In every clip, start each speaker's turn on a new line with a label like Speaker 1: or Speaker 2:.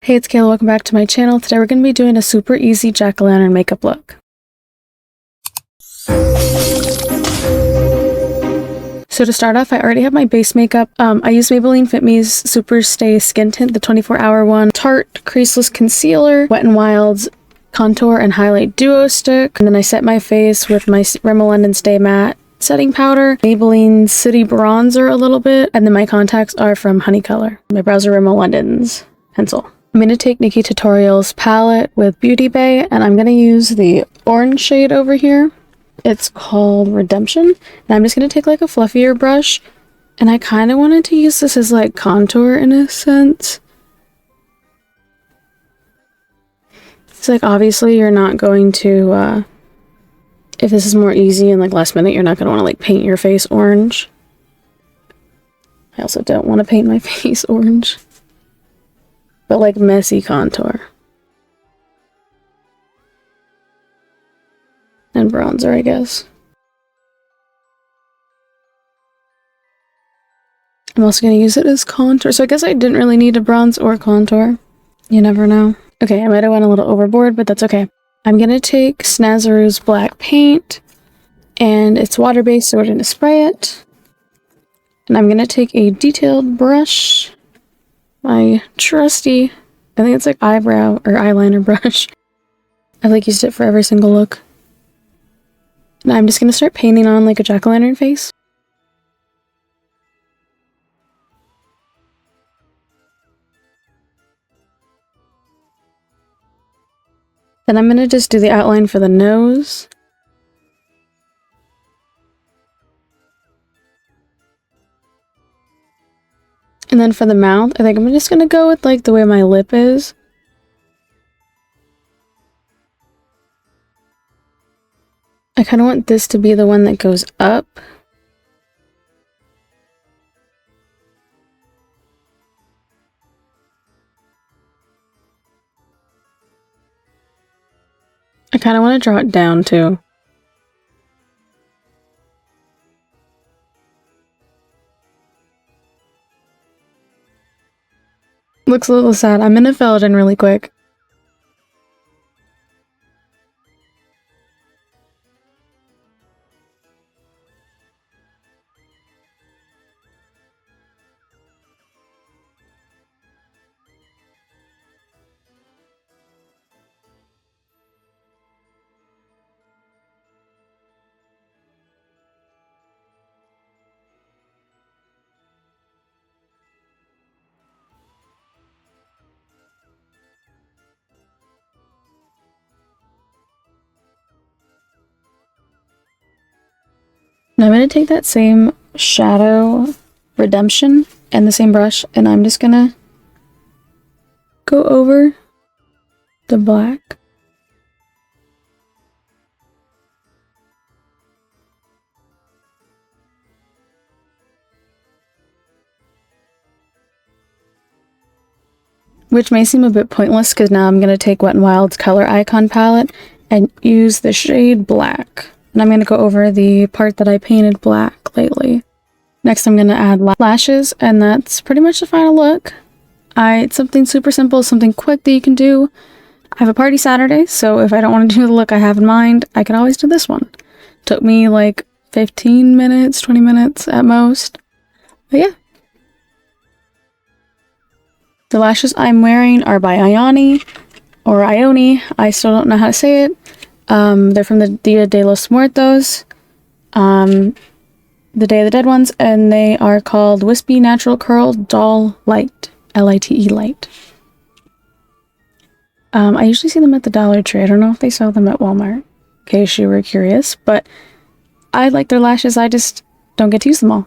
Speaker 1: Hey, it's Kayla. Welcome back to my channel. Today we're going to be doing a super easy jack-o'-lantern makeup look. So to start off, I already have my base makeup. I use Maybelline Fit Me's Super Stay Skin Tint, the 24-hour one. Tarte Creaseless Concealer, Wet n Wild's Contour and Highlight Duo Stick. And then I set my face with my Rimmel London Stay Matte setting powder, Maybelline City Bronzer a little bit, and then my contacts are from Honey Color. My brows are Rimmel London's pencil. I'm going to take Nikkie Tutorials palette with Beauty Bay, and I'm going to use the orange shade over here. It's called Redemption, and I'm just going to take like a fluffier brush, and I kind of wanted to use this as like contour in a sense. It's like obviously you're not going to, if this is more easy and like last minute, you're not going to want to like paint your face orange. I also don't want to paint my face orange. But like messy contour. And bronzer, I guess. I'm also going to use it as contour. So I guess I didn't really need to bronze or contour. You never know. Okay, I might have went a little overboard, but that's okay. I'm going to take Snazaroo's black paint. And it's water-based, so we're going to spray it. And I'm going to take a detailed brush. My trusty, I think it's like eyebrow or eyeliner brush. I've like used it for every single look. And I'm just going to start painting on like a jack-o'-lantern face. Then I'm going to just do the outline for the nose. And then for the mouth, I think I'm just going to go with like the way my lip is. I kind of want this to be the one that goes up. I kind of want to draw it down too. Looks a little sad. I'm gonna fill it in really quick. Now I'm going to take that same shadow Redemption and the same brush, and I'm just going to go over the black. Which may seem a bit pointless because now I'm going to take Wet n Wild's Color Icon palette and use the shade Black. And I'm going to go over the part that I painted black lately. Next I'm going to add lashes, and that's pretty much the final look. It's something super simple, something quick that you can do. I have a party Saturday, so if I don't want to do the look I have in mind, I can always do this one. Took me like 15 minutes, 20 minutes at most. But yeah. The lashes I'm wearing are by Ioni, or Ioni. I still don't know how to say it. They're from the Dia de los Muertos, the Day of the Dead ones, and they are called Wispy Natural Curl Doll Light, L-I-T-E Light. I usually see them at the Dollar Tree. I don't know if they sell them at Walmart, in case you were curious, but I like their lashes. I just don't get to use them all.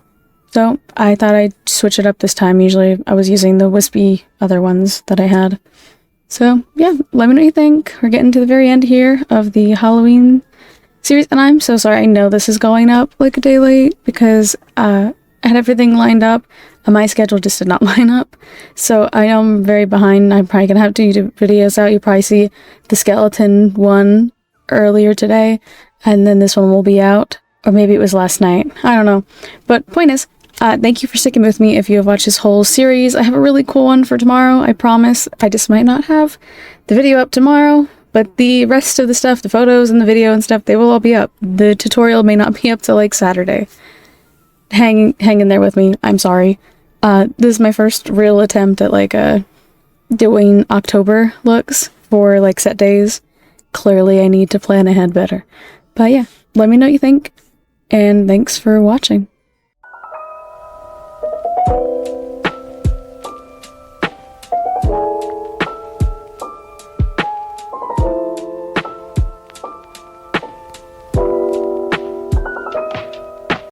Speaker 1: So I thought I'd switch it up this time. Usually I was using the wispy other ones that I had. So yeah, let me know what you think. We're getting to the very end here of the Halloween series, and I'm so sorry. I know this is going up like a day late because I had everything lined up and my schedule just did not line up. So I know I'm very behind. I'm probably gonna have to do videos out. You probably see the skeleton one earlier today, and then this one will be out. Or maybe it was last night. I don't know. But point is, Thank you for sticking with me if you have watched this whole series. I have a really cool one for tomorrow, I promise. I just might not have the video up tomorrow, but the rest of the stuff, the photos and the video and stuff, they will all be up. The tutorial may not be up till like Saturday. Hang in there with me. I'm sorry. This is my first real attempt at like doing October looks for like set days. Clearly I need to plan ahead better. But yeah, let me know what you think, and thanks for watching.